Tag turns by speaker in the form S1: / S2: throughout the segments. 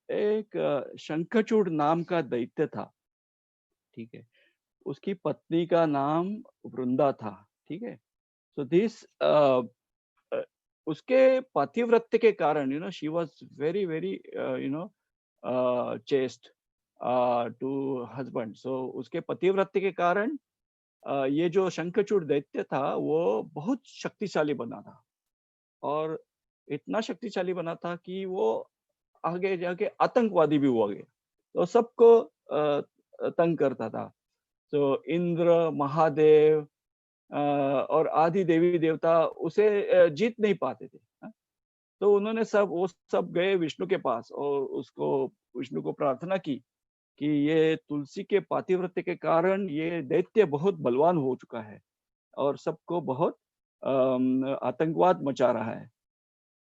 S1: एक शंखचूड़ नाम का दैत्य था, ठीक है? उसकी पत्नी का नाम वृंदा था, ठीक है? सो दिस अ, उसके पतिव्रत्य के कारण she was very very chaste to husband. So उसके पतिव्रत्य के कारण ये जो शंखचूड़ दैत्य था वो बहुत शक्तिशाली बना था, और इतना शक्तिशाली बना था कि वो आगे जाके आतंकवादी भी हुआ गया। तो सबको तंग करता था। तो इंद्र, महादेव और आदि देवी-देवता उसे जीत नहीं पाते थे। हाँ? तो उन्होंने वो सब गए विष्णु के पास और उसको विष्णु को प्रार्थना की कि ये तुलसी के पातिव्रत्य के कारण ये दैत्य बहुत बलवान हो चुका है और सबको बहुत आतंकवाद मचा रहा है।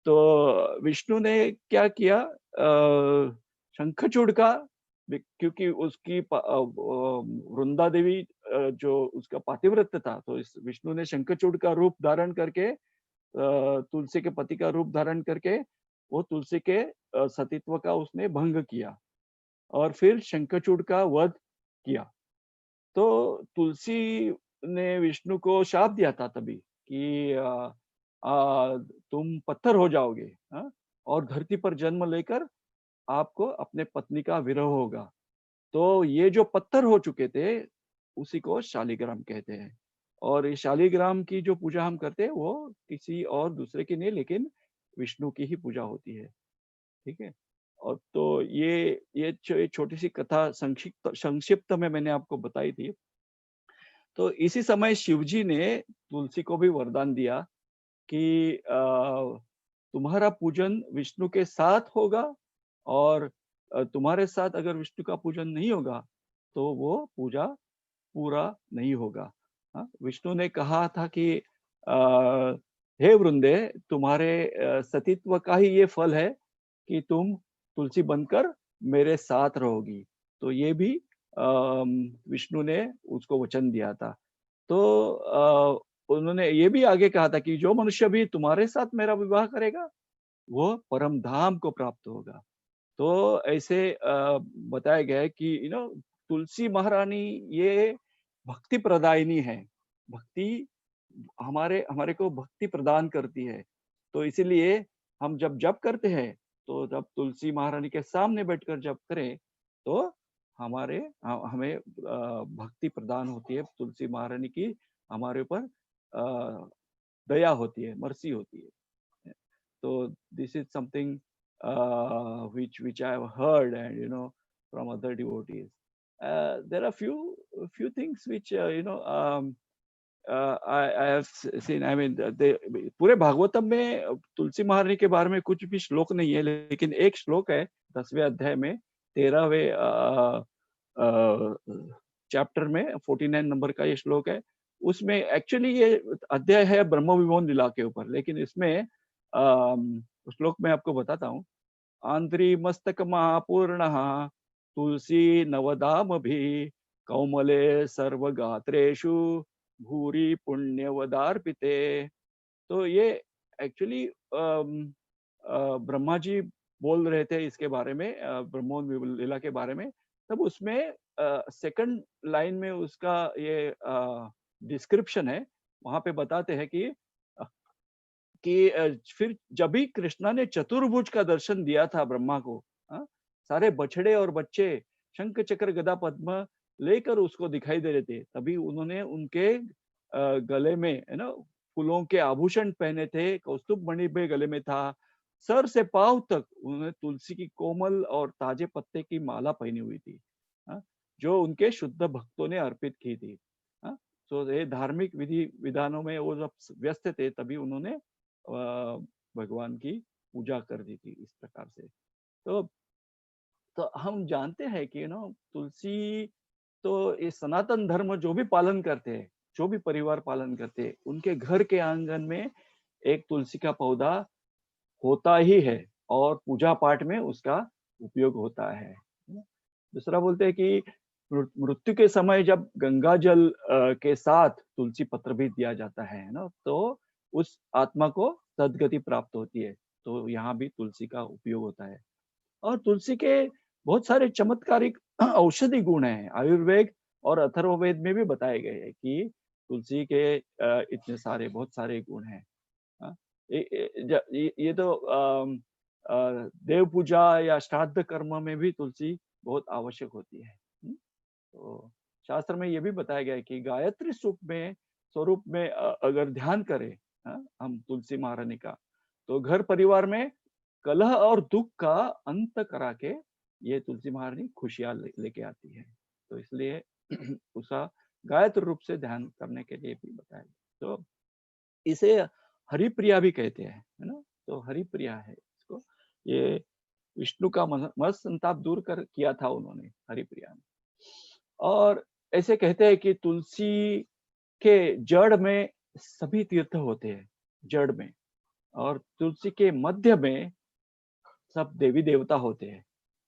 S1: तो विष्णु ने क्या किया, शंखचूड़ का क्योंकि उसकी वृंदा देवी जो उसका पातिव्रत्य था, तो इस विष्णु ने शंखचूड़ का रूप धारण करके तुलसी के पति का रूप धारण करके वो तुलसी के सतीत्व का उसने भंग किया और फिर शंखचूड़ का वध किया। तो तुलसी ने विष्णु को शाप दिया था तभी कि तुम पत्थर हो जाओगे, हाँ? और धरती पर जन्म लेकर आपको अपने पत्नी का विरह होगा। तो ये जो पत्थर हो चुके थे, उसी को शालिग्राम कहते हैं। और ये शालिग्राम की जो पूजा हम करते हैं, वो किसी और दूसरे की नहीं, लेकिन विष्णु की ही पूजा होती है, ठीक है? और तो ये छोटी-सी कथा संक्षिप्त संक्षिप्त में मैंने आपको बताई थी। तो इसी समय शिवजी ने तुलसी को भी वरदान दिया कि तुम्हारा पूजन विष्णु के साथ होगा, और तुम्हारे साथ अगर विष्णु का पूजन नहीं होगा, तो वो पूजा पूरा नहीं होगा। हाँ, विष्णु ने कहा था कि हे वृंदे, तुम्हारे सतीत्व का ही ये फल है कि तुम तुलसी बनकर मेरे साथ रहोगी। तो ये भी विष्णु ने उसको वचन दिया था। तो उन्होंने ये भी आगे कहा था कि जो मनुष्य भी तुम्हारे साथ मेरा विवाह करेगा, वो परम धाम को प्राप्त होगा। तो ऐसे बताया गया है कि तुलसी महारानी ये भक्ति प्रदायिनी है। भक्ति हमारे हमारे को भक्ति प्रदान करती है। तो इसीलिए हम जब जप करते हैं, तो जब तुलसी महारानी के सामने बैठकर जप करें, तो हमें भक्ति प्रदान होती है। तुलसी महारानी की हमारे ऊपर दया होती है, मर्सी होती है। तो this is something which I have heard, and from other devotees. There are few things which I have seen. I mean, पूरे भागवतम में तुलसी महारानी के बारे में कुछ भी श्लोक नहीं है, लेकिन एक श्लोक है 10वें अध्याय में, 13वें चैप्टर में 49 नंबर का ये श्लोक है। उसमें एक्चुअली ये अध्याय है ब्रह्म विमोहन लीला के ऊपर, लेकिन इसमें श्लोक में आपको बताता हूँ। आंध्री मस्तक महापूर्णः तुलसी नवदामभि कौमले सर्वगात्रेषु भूरि पुण्यवदार्पिते। तो ये एक्चुअली ब्रह्मा जी बोल रहे थे इसके बारे में, ब्रह्मोत्सव लीला के बारे में। तब उसमें सेकंड लाइन में उसका ये डिस्क्रिप्शन है। वहां पे बताते हैं कि फिर जब भी कृष्णा ने चतुर्भुज का दर्शन दिया था ब्रह्मा को, हाँ, सारे बछड़े और बच्चे शंख चक्र गदा पद्म लेकर उसको दिखाई दे रहे थे। तभी उन्होंने उनके गले में फूलों के आभूषण पहने थे, कौस्तुभ मणि भी गले में था। सर से पांव तक उन्होंने तुलसी की कोमल और ताजे पत्ते की माला पहनी हुई थी, हाँ, जो उनके शुद्ध भक्तों ने अर्पित की थी। हाँ, तो ये धार्मिक विधि विधानों में वो जब व्यस्त थे, तभी उन्होंने भगवान की पूजा कर दी थी इस प्रकार से। तो हम जानते हैं कि तुलसी, तो ये सनातन धर्म जो भी पालन करते हैं, जो भी परिवार पालन करते हैं, उनके घर के आंगन में एक तुलसी का पौधा होता ही है, और पूजा पाठ में उसका उपयोग होता है ना? दूसरा बोलते हैं कि मृत्यु के समय जब गंगा जल के साथ तुलसी पत्र भी दिया जाता है ना, तो उस आत्मा को सदगति प्राप्त होती है। तो यहाँ भी तुलसी का उपयोग होता है। और तुलसी के बहुत सारे चमत्कारिक औषधि गुण हैं। आयुर्वेद और अथर्ववेद में भी बताए गए हैं कि तुलसी के इतने सारे बहुत सारे गुण हैं। हाँ, ये तो देव पूजा या श्राद्ध कर्म में भी तुलसी बहुत आवश्यक होती है। तो शास्त्र में ये भी बताया गया है कि गायत्री स्वरूप में अगर ध्यान करें, हाँ, हम तुलसी महारानी का, तो घर परिवार में कलह और दुख का अंत करा के ये तुलसी महारानी खुशियां लेके आती है। तो इसलिए उसका गायत्री रूप से ध्यान करने के लिए भी बताया गया। तो इसे हरिप्रिया भी कहते हैं, है ना? तो हरिप्रिया है इसको। ये विष्णु का मद संताप दूर कर किया था उन्होंने, हरिप्रिया ने। और ऐसे कहते हैं कि तुलसी के जड़ में सभी तीर्थ होते हैं, जड़ में। और तुलसी के मध्य में सब देवी देवता होते हैं।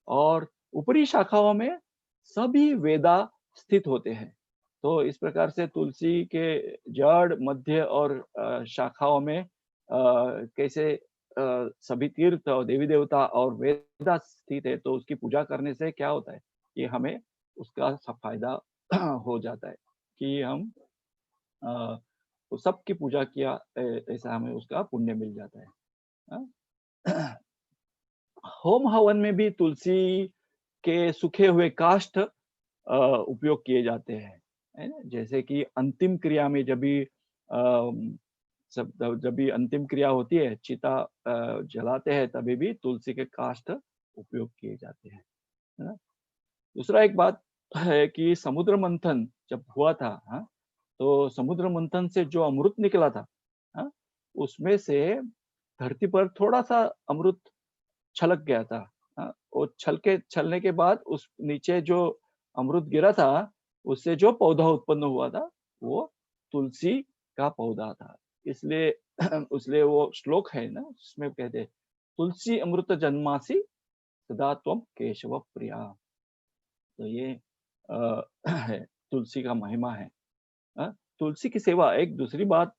S1: और ऊपरी शाखाओं में सभी वेदा स्थित होते हैं। तो इस प्रकार से तुलसी के जड़, मध्य और शाखाओं में कैसे सभी तीर्थ और देवी देवता और वेदा स्थित है, तो उसकी पूजा करने से क्या होता है कि हमें उसका सब फायदा हो जाता है कि हम अ, तो सबकी पूजा किया ऐसा हमें उसका पुण्य मिल जाता है। हाँ? होम हवन में भी तुलसी के सूखे हुए काष्ठ उपयोग किए जाते हैं, है ना? जैसे कि अंतिम क्रिया में जब भी अंतिम क्रिया होती है, चिता जलाते हैं, तभी भी तुलसी के काष्ठ उपयोग किए जाते हैं, है ना? दूसरा एक बात है कि समुद्र मंथन जब हुआ था, हाँ, तो समुद्र मंथन से जो अमृत निकला था, हाँ, उसमें से धरती पर थोड़ा सा अमृत छलक गया था। हाँ, वो छलने के बाद उस नीचे जो अमृत गिरा था, उससे जो पौधा उत्पन्न हुआ था, वो तुलसी का पौधा था। इसलिए इसलिए वो श्लोक है ना, उसमें कहते हैं, तुलसी अमृत जन्मासि सदा त्वं केशव प्रिया। तो ये है, तुलसी का महिमा है। तुलसी की सेवा, एक दूसरी बात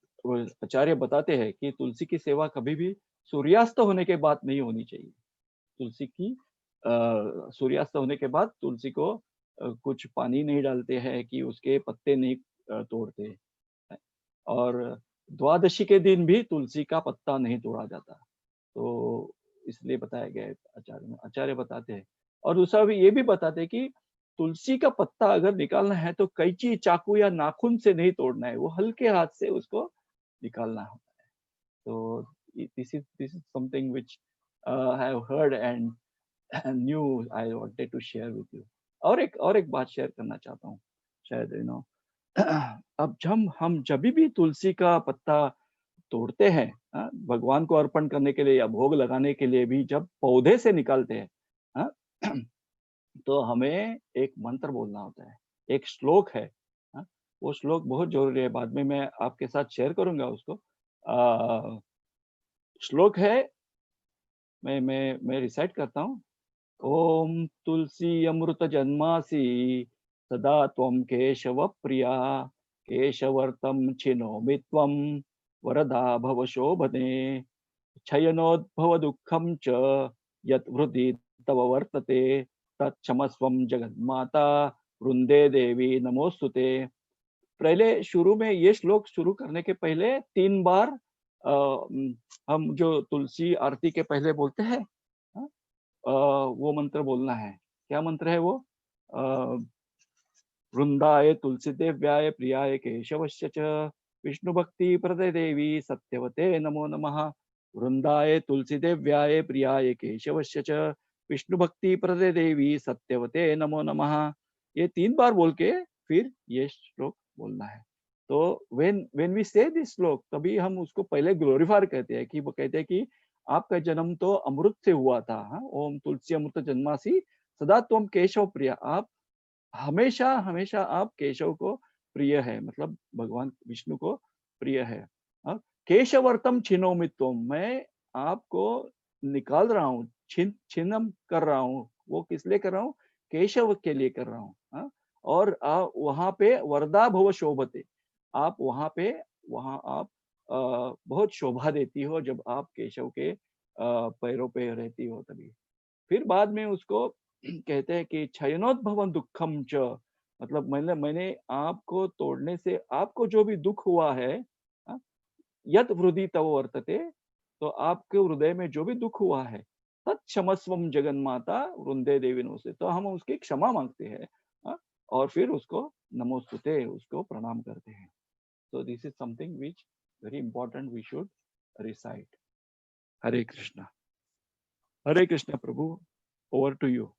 S1: आचार्य बताते हैं कि तुलसी की सेवा कभी भी सूर्यास्त होने के बाद नहीं होनी चाहिए। तुलसी की सूर्यास्त होने के बाद तुलसी को कुछ पानी नहीं डालते हैं, कि उसके पत्ते नहीं तोड़ते हैं। और द्वादशी के दिन भी तुलसी का पत्ता नहीं तोड़ा जाता। तो इसलिए बताया गया है आचार्य बताते हैं। और दूसरा भी ये भी बताते हैं कि तुलसी का पत्ता अगर निकालना है तो कैंची, चाकू या नाखून से नहीं तोड़ना है, वो हल्के हाथ से उसको निकालना होता है। तो this is something which I have heard and new I wanted to share with you. और एक बात शेयर करना चाहता हूँ, शायद अब हम जब भी तुलसी का पत्ता तोड़ते हैं, भगवान को अर्पण करने के लिए या भोग लगाने के लिए भी जब पौधे से निकालते हैं, हाँ, तो हमें एक मंत्र बोलना होता है, एक श्लोक है। हाँ, वो श्लोक बहुत जरूरी है, बाद में मैं आपके साथ शेयर करूंगा उसको। श्लोक है, मैं रिसाइट करता हूँ। ओम तुलसी अमृत जन्मासि सदा त्वं केशव प्रिया, केशवर्तं छिनोमि त्वं वरदा भव शोभने, क्षयनोद्भव दुःखं च यत् हृदि तव वर्तते, तत्क्षमस्वं जगन्माता, वृंदे देवी नमोस्तुते। पहले शुरू में ये श्लोक शुरू करने के पहले 3 बार हम जो तुलसी आरती के पहले बोलते हैं, हाँ, वो मंत्र बोलना है। क्या मंत्र है वो? अ, वृंदाय तुलसीदेव्याय प्रियाय केशवस्य च विष्णु भक्ति प्रदे देवी सत्यवते नमो नमः। वृंदाय तुलसीदेव्याय प्रियाय केशवस्य च विष्णु भक्ति प्रदे देवी सत्यवते नमो नमः। ये 3 बार बोल के फिर ये श्लोक बोलना है। तो व्हेन वी से दिस श्लोक, तभी हम उसको पहले ग्लोरीफाई कहते हैं, कि वो कहते हैं कि आपका जन्म तो अमृत से हुआ था। हाँ? ओम तुलसी अमृत जन्मासी सदा त्वं केशव प्रिया। आप हमेशा हमेशा आप केशव को प्रिय है, मतलब भगवान विष्णु को प्रिय है। केशवर्तम छिनोमि त्वम, मैं आपको निकाल रहा हूँ, छिन्नम कर रहा हूँ। वो किस लिए कर रहा हूँ? केशव के लिए कर रहा हूँ। और वहां पे वरदा भव शोभते, आप वहां पे, वहां आप बहुत शोभा देती हो जब आप केशव के पैरों पे रहती हो तभी। फिर बाद में उसको कहते हैं कि क्षयनोद्भवं दुःखम च, मतलब मैंने आपको तोड़ने से आपको जो भी दुःख हुआ है, हाँ, यत् हृदि तव वर्तते, तो आपके हृदय में जो भी दुःख हुआ है, तत्क्षमस्वम जगन्माता वृंदे देवी नमोस्तुते, तो हम उसकी क्षमा मांगते हैं, हाँ, और फिर उसको नमोस्तुते, उसको प्रणाम करते हैं। So this is something which very important we should recite. Hare Krishna. Hare Krishna, Prabhu. Over to you.